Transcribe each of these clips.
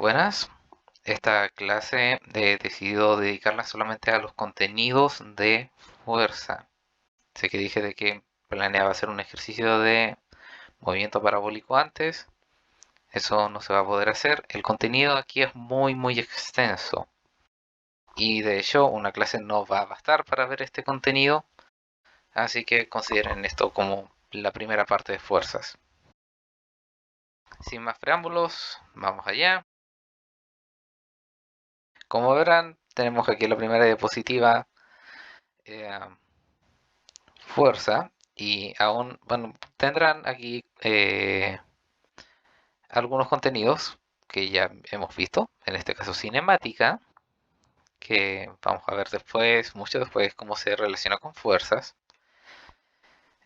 Buenas, esta clase he decidido dedicarla solamente a los contenidos de fuerza. Sé que dije de que planeaba hacer un ejercicio de movimiento parabólico antes. Eso no se va a poder hacer. El contenido aquí es muy extenso. Y de hecho una clase no va a bastar para ver este contenido. Así que consideren esto como la primera parte de fuerzas. Sin más preámbulos, vamos allá. Como verán, tenemos aquí la primera diapositiva. eh, Fuerza y aún, bueno, tendrán aquí algunos contenidos que ya hemos visto, en este caso cinemática, que vamos a ver después, mucho después, cómo se relaciona con fuerzas.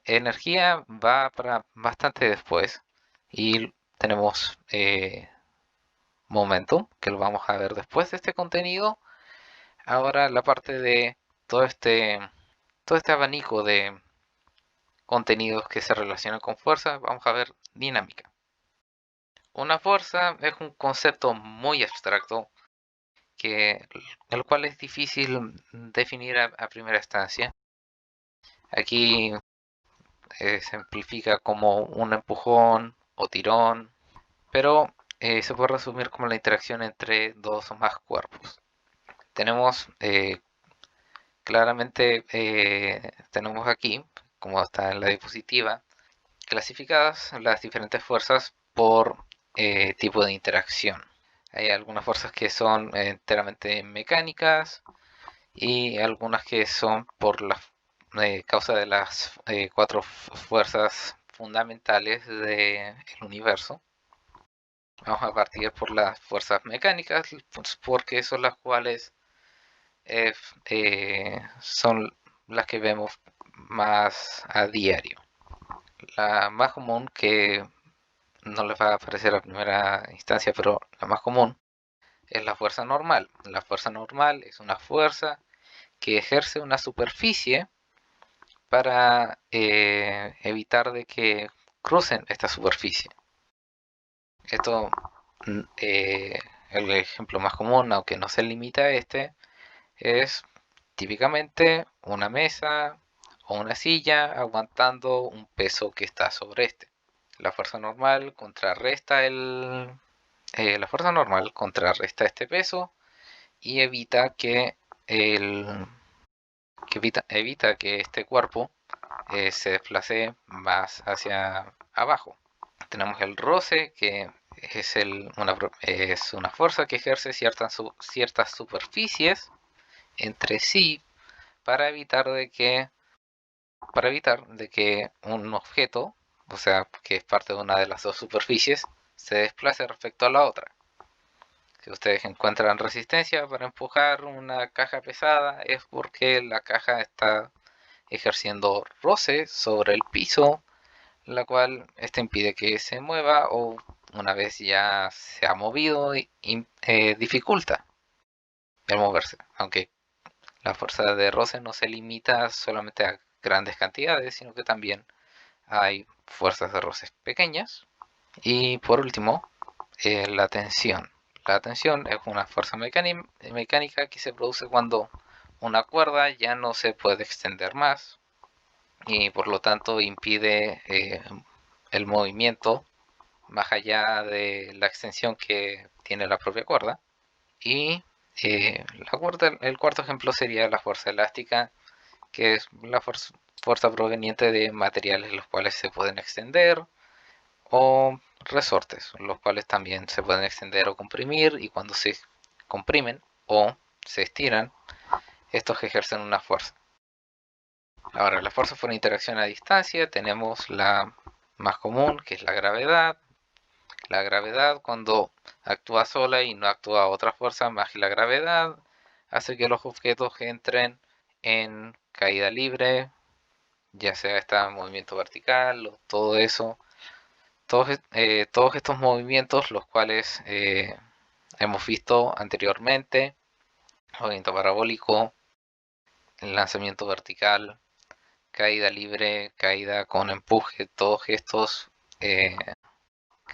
Energía va para bastante después y tenemos momentum, que lo vamos a ver después de este contenido. Ahora la parte de todo este, todo este abanico de contenidos que se relacionan con fuerza, vamos a ver dinámica. Una fuerza es un concepto muy abstracto que el cual es difícil definir a primera instancia. Aquí se amplifica como un empujón o tirón, pero se puede resumir como la interacción entre dos o más cuerpos. Tenemos claramente, tenemos aquí, como está en la diapositiva, clasificadas las diferentes fuerzas por tipo de interacción. Hay algunas fuerzas que son enteramente mecánicas y algunas que son por la causa de las cuatro fuerzas fundamentales del universo. Vamos a partir por las fuerzas mecánicas, pues, porque son las cuales son las que vemos más a diario. La más común, que no les va a aparecer a primera instancia, pero la más común, es la fuerza normal. La fuerza normal es una fuerza que ejerce una superficie para evitar de que crucen esta superficie. Esto, el ejemplo más común, aunque no se limita a este, es típicamente una mesa o una silla aguantando un peso que está sobre este. La fuerza normal contrarresta la fuerza normal contrarresta este peso y evita que este cuerpo se desplace más hacia abajo. Tenemos el roce, que es una fuerza que ejerce ciertas superficies entre sí para evitar de que un objeto, o sea, que es parte de una de las dos superficies, se desplace respecto a la otra. Si ustedes encuentran resistencia para empujar una caja pesada, es porque la caja está ejerciendo roce sobre el piso, la cual este impide que se mueva, o una vez ya se ha movido, dificulta el moverse. Aunque la fuerza de roce no se limita solamente a grandes cantidades, sino que también hay fuerzas de roce pequeñas. Y por último, la tensión. La tensión es una fuerza mecánica que se produce cuando una cuerda ya no se puede extender más y por lo tanto impide el movimiento más allá de la extensión que tiene la propia cuerda. Y el cuarto ejemplo sería la fuerza elástica, que es la fuerza proveniente de materiales los cuales se pueden extender, o resortes, los cuales también se pueden extender o comprimir, y cuando se comprimen o se estiran, estos ejercen una fuerza. Ahora, las fuerzas por interacción a distancia, tenemos la más común, que es la gravedad. La gravedad, cuando actúa sola y no actúa otra fuerza más que la gravedad, hace que los objetos entren en caída libre, ya sea este movimiento vertical o todo eso. Todos estos movimientos, los cuales hemos visto anteriormente: movimiento parabólico, lanzamiento vertical, caída libre, caída con empuje, todos estos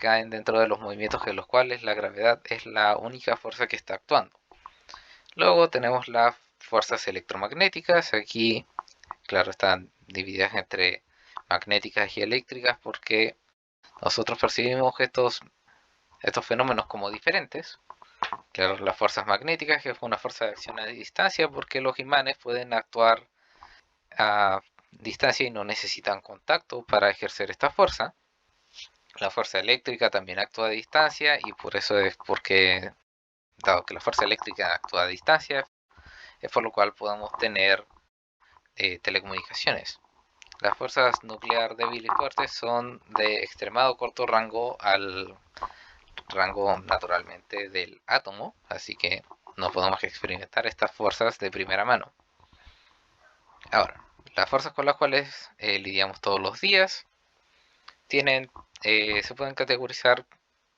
caen dentro de los movimientos en los cuales la gravedad es la única fuerza que está actuando. Luego tenemos las fuerzas electromagnéticas. Aquí, claro, están divididas entre magnéticas y eléctricas porque nosotros percibimos estos fenómenos como diferentes. Claro, las fuerzas magnéticas, que es una fuerza de acción a distancia, porque los imanes pueden actuar a distancia y no necesitan contacto para ejercer esta fuerza. La fuerza eléctrica también actúa a distancia y por eso es porque, dado que la fuerza eléctrica actúa a distancia, es por lo cual podemos tener telecomunicaciones. Las fuerzas nuclear débil y fuertes son de extremado corto rango al rango naturalmente del átomo, así que no podemos experimentar estas fuerzas de primera mano. Ahora, las fuerzas con las cuales lidiamos todos los días se pueden categorizar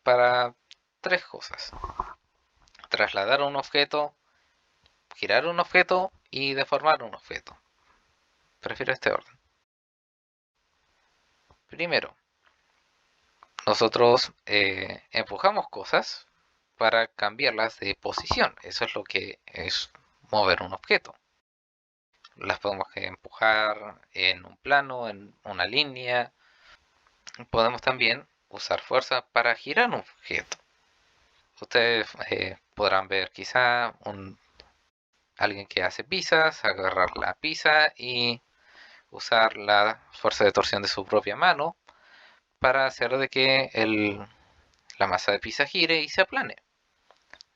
para tres cosas: trasladar un objeto, girar un objeto y deformar un objeto. Prefiero este orden. Primero, nosotros empujamos cosas para cambiarlas de posición. Eso es lo que es mover un objeto. Las podemos empujar en un plano, en una línea. Podemos también usar fuerza para girar un objeto. Ustedes podrán ver quizá alguien que hace pizzas, agarrar la pizza y usar la fuerza de torsión de su propia mano para hacer de que la masa de pizza gire y se aplane.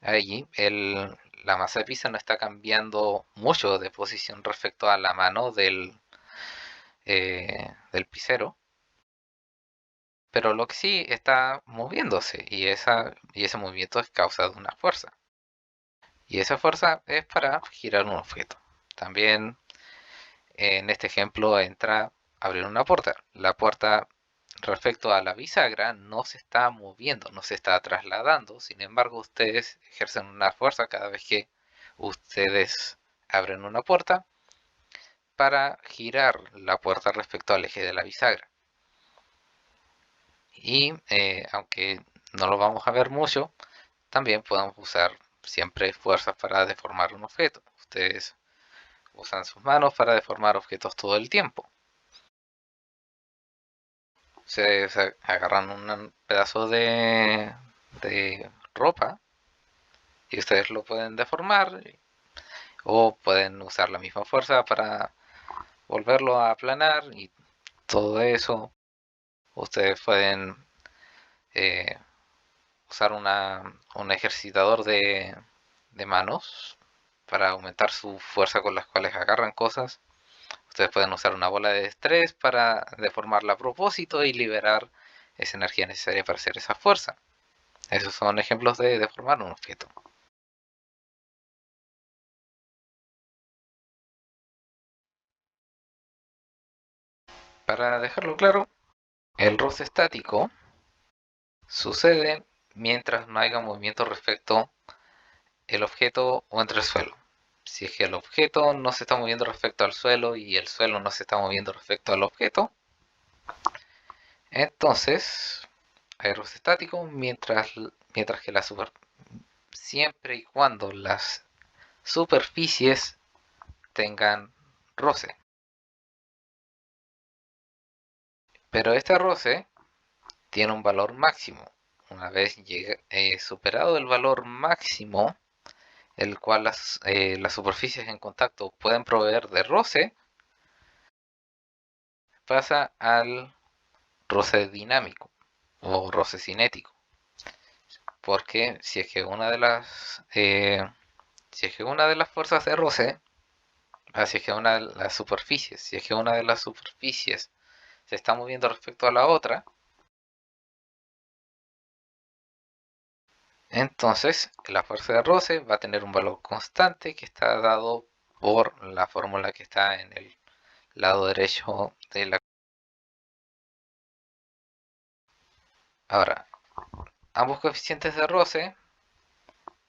Allí la masa de pizza no está cambiando mucho de posición respecto a la mano del pizzero, pero lo que sí está moviéndose y ese movimiento es causado de una fuerza. Y esa fuerza es para girar un objeto. También en este ejemplo entra abrir una puerta. La puerta respecto a la bisagra no se está moviendo, no se está trasladando. Sin embargo, ustedes ejercen una fuerza cada vez que ustedes abren una puerta para girar la puerta respecto al eje de la bisagra. Y aunque no lo vamos a ver mucho, también podemos usar siempre fuerzas para deformar un objeto. Ustedes usan sus manos para deformar objetos todo el tiempo. Ustedes agarran un pedazo de ropa y ustedes lo pueden deformar, o pueden usar la misma fuerza para volverlo a aplanar y todo eso. Ustedes pueden eh, usar un ejercitador de manos para aumentar su fuerza con las cuales agarran cosas. Ustedes pueden usar una bola de estrés para deformarla a propósito y liberar esa energía necesaria para hacer esa fuerza. Esos son ejemplos de deformar un objeto. Para dejarlo claro, el roce estático sucede mientras no haya movimiento respecto al objeto o entre el suelo. Si es que el objeto no se está moviendo respecto al suelo y el suelo no se está moviendo respecto al objeto, entonces hay roce estático mientras que siempre y cuando las superficies tengan roce. Pero este roce tiene un valor máximo. Una vez superado el valor máximo, el cual las superficies en contacto pueden proveer de roce, pasa al roce dinámico o roce cinético. Porque si es que una de las fuerzas de roce, si es que una de las superficies, si es que una de las superficies se está moviendo respecto a la otra, entonces la fuerza de roce va a tener un valor constante que está dado por la fórmula que está en el lado derecho de la... Ahora, ambos coeficientes de roce,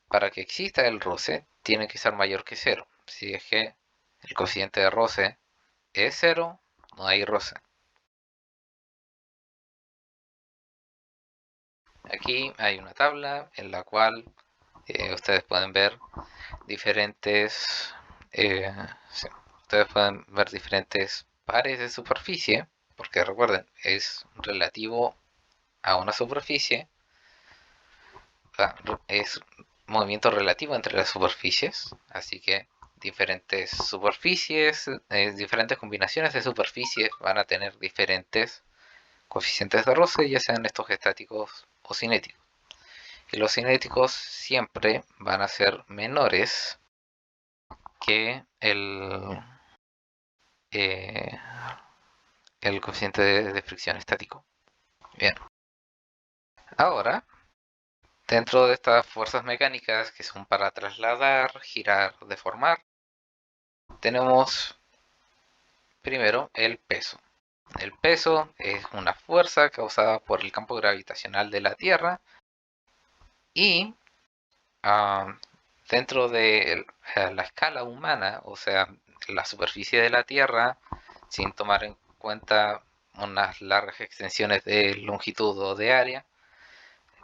para que exista el roce, tienen que ser mayor que cero. Si es que el coeficiente de roce es cero, no hay roce. Aquí hay una tabla en la cual ustedes pueden ver diferentes sí, ustedes pueden ver diferentes pares de superficie, porque recuerden, es relativo a una superficie, es movimiento relativo entre las superficies, así que diferentes superficies, diferentes combinaciones de superficies van a tener diferentes coeficientes de roce, ya sean estos estáticos o cinéticos. Y los cinéticos siempre van a ser menores que eh, el coeficiente de fricción estático. Bien, ahora, dentro de estas fuerzas mecánicas que son para trasladar, girar, deformar, tenemos primero el peso. El peso es una fuerza causada por el campo gravitacional de la Tierra y uh, dentro de la escala humana, o sea, la superficie de la Tierra, sin tomar en cuenta unas largas extensiones de longitud o de área,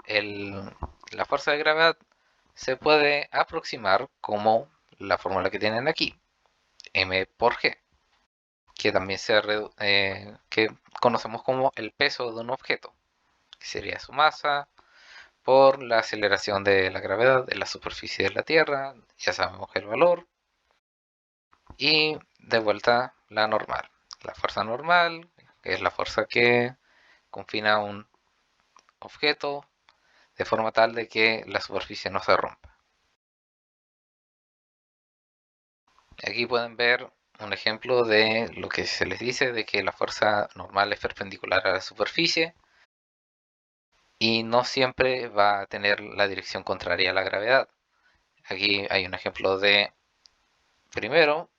la fuerza de gravedad se puede aproximar como la fórmula que tienen aquí, m por g, que también que conocemos como el peso de un objeto, que sería su masa por la aceleración de la gravedad en la superficie de la Tierra, ya sabemos el valor, y de vuelta la normal. La fuerza normal, que es la fuerza que confina un objeto de forma tal de que la superficie no se rompa. Aquí pueden ver un ejemplo de lo que se les dice de que la fuerza normal es perpendicular a la superficie y no siempre va a tener la dirección contraria a la gravedad. Aquí hay un ejemplo de, primero,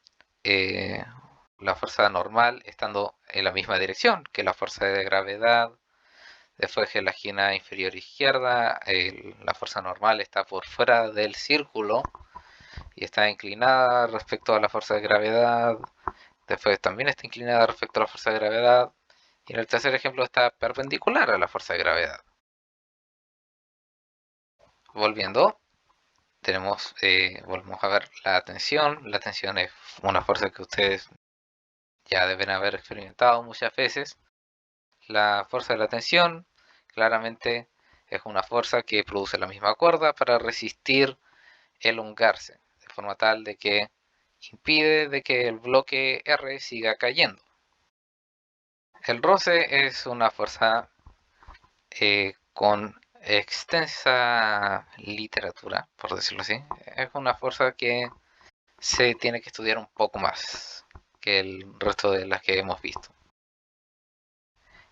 la fuerza normal estando en la misma dirección que la fuerza de gravedad. Después que la esquina inferior izquierda, la fuerza normal está por fuera del círculo y está inclinada respecto a la fuerza de gravedad. Después también está inclinada respecto a la fuerza de gravedad. Y en el tercer ejemplo está perpendicular a la fuerza de gravedad. Volviendo, volvemos a ver la tensión. La tensión es una fuerza que ustedes ya deben haber experimentado muchas veces. La fuerza de la tensión claramente es una fuerza que produce la misma cuerda para resistir elongarse, de forma tal de que impide de que el bloque R siga cayendo. El roce es una fuerza con extensa literatura, por decirlo así. Es una fuerza que se tiene que estudiar un poco más que el resto de las que hemos visto.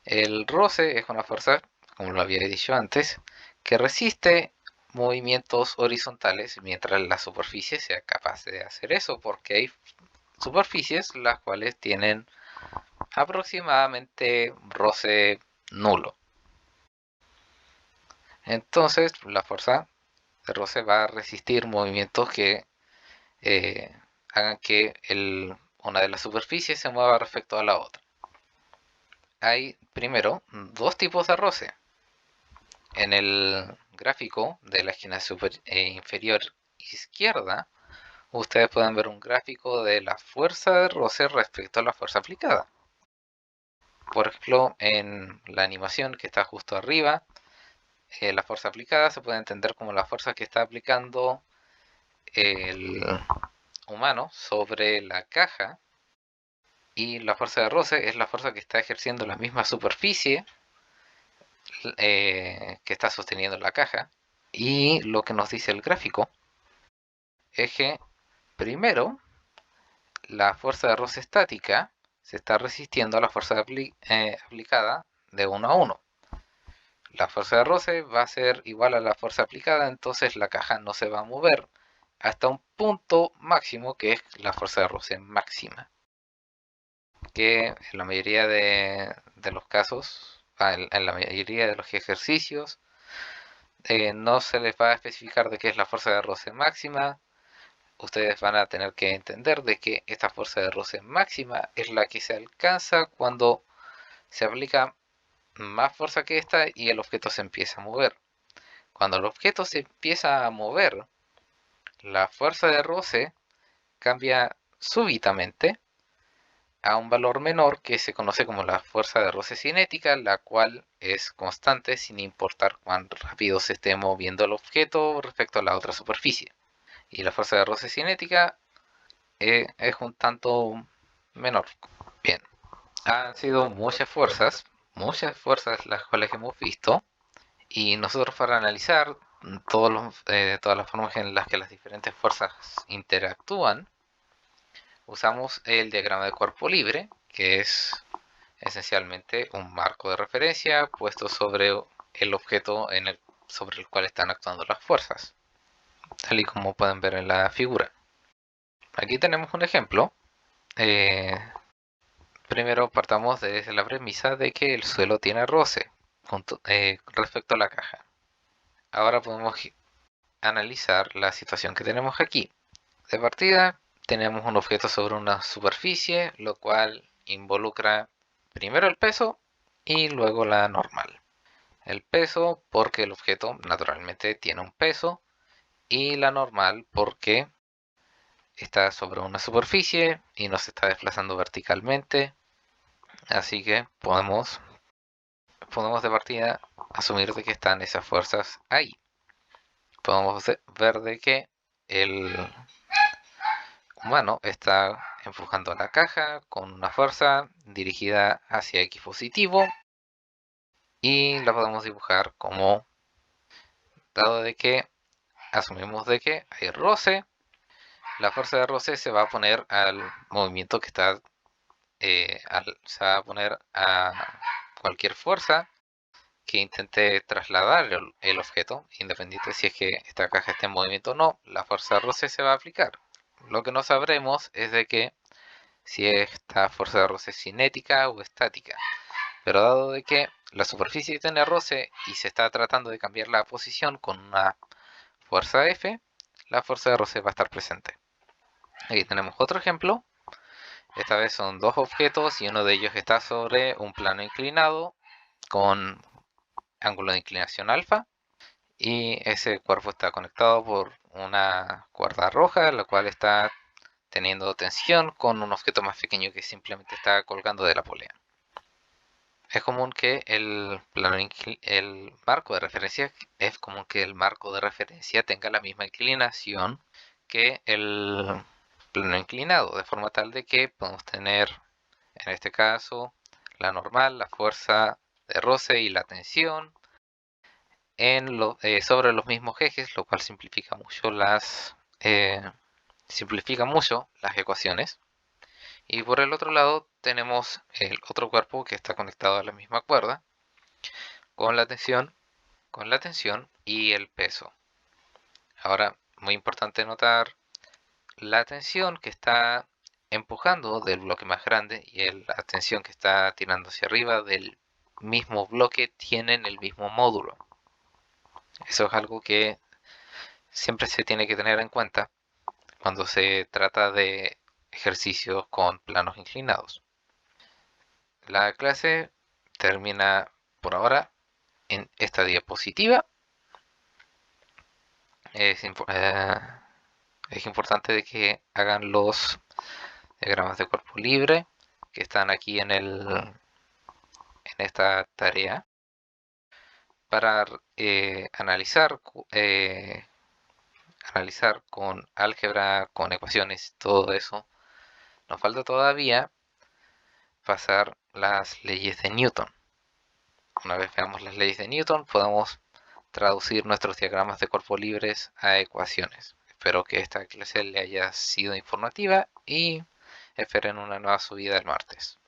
El roce es una fuerza, como lo había dicho antes, que resiste movimientos horizontales mientras la superficie sea capaz de hacer eso, porque hay superficies las cuales tienen aproximadamente roce nulo. Entonces la fuerza de roce va a resistir movimientos que eh, hagan que una de las superficies se mueva respecto a la otra. Hay primero dos tipos de roce. En el gráfico de la esquina inferior izquierda, ustedes pueden ver un gráfico de la fuerza de roce respecto a la fuerza aplicada. Por ejemplo, en la animación que está justo arriba, la fuerza aplicada se puede entender como la fuerza que está aplicando el humano sobre la caja, y la fuerza de roce es la fuerza que está ejerciendo la misma superficie que está sosteniendo la caja. Y lo que nos dice el gráfico es que primero la fuerza de roce estática se está resistiendo a la fuerza aplicada de 1 a 1. La fuerza de roce va a ser igual a la fuerza aplicada, entonces la caja no se va a mover hasta un punto máximo que es la fuerza de roce máxima, que en la mayoría de los casos, en la mayoría de los ejercicios, no se les va a especificar de qué es la fuerza de roce máxima. Ustedes van a tener que entender de que esta fuerza de roce máxima es la que se alcanza cuando se aplica más fuerza que esta y el objeto se empieza a mover. Cuando el objeto se empieza a mover, la fuerza de roce cambia súbitamente a un valor menor que se conoce como la fuerza de roce cinética, la cual es constante sin importar cuán rápido se esté moviendo el objeto respecto a la otra superficie. Y la fuerza de roce cinética es un tanto menor. Bien, han sido muchas fuerzas las cuales hemos visto, y nosotros para analizar todas las formas en las que las diferentes fuerzas interactúan, usamos el diagrama de cuerpo libre, que es esencialmente un marco de referencia puesto sobre el objeto sobre el cual están actuando las fuerzas, tal y como pueden ver en la figura. Aquí tenemos un ejemplo. Eh, Primero partamos desde la premisa de que el suelo tiene roce respecto a la caja. Ahora podemos analizar la situación que tenemos aquí. De partida, tenemos un objeto sobre una superficie, lo cual involucra primero el peso y luego la normal. El peso porque el objeto naturalmente tiene un peso, y la normal porque está sobre una superficie y no se está desplazando verticalmente. Así que podemos de partida asumir de que están esas fuerzas ahí. Podemos ver de que el humano está empujando la caja con una fuerza dirigida hacia X positivo, y la podemos dibujar como, dado de que asumimos de que hay roce, la fuerza de roce se va a poner al movimiento que está, se va a poner a cualquier fuerza que intente trasladar el objeto, independiente si es que esta caja está en movimiento o no, la fuerza de roce se va a aplicar. Lo que no sabremos es de que si esta fuerza de roce es cinética o estática, pero dado de que la superficie tiene roce y se está tratando de cambiar la posición con una fuerza F, la fuerza de roce va a estar presente. Aquí tenemos otro ejemplo. Esta vez son dos objetos y uno de ellos está sobre un plano inclinado con ángulo de inclinación alfa, y ese cuerpo está conectado por una cuerda roja, la cual está teniendo tensión con un objeto más pequeño que simplemente está colgando de la polea. Es común que el marco de referencia tenga la misma inclinación que el plano inclinado, de forma tal de que podemos tener, en este caso, la normal, la fuerza de roce y la tensión sobre los mismos ejes, lo cual simplifica mucho las ecuaciones. Y por el otro lado tenemos el otro cuerpo que está conectado a la misma cuerda con la tensión, y el peso. Ahora, muy importante notar la tensión que está empujando del bloque más grande y la tensión que está tirando hacia arriba del mismo bloque tienen el mismo módulo. Eso es algo que siempre se tiene que tener en cuenta cuando se trata de ejercicios con planos inclinados. La clase termina por ahora en esta diapositiva. Es, es importante de que hagan los diagramas de cuerpo libre que están aquí en esta tarea para analizar con álgebra, con ecuaciones, todo eso. Nos falta todavía pasar las leyes de Newton. Una vez veamos las leyes de Newton, podemos traducir nuestros diagramas de cuerpo libres a ecuaciones. Espero que esta clase le haya sido informativa y esperen una nueva subida el martes.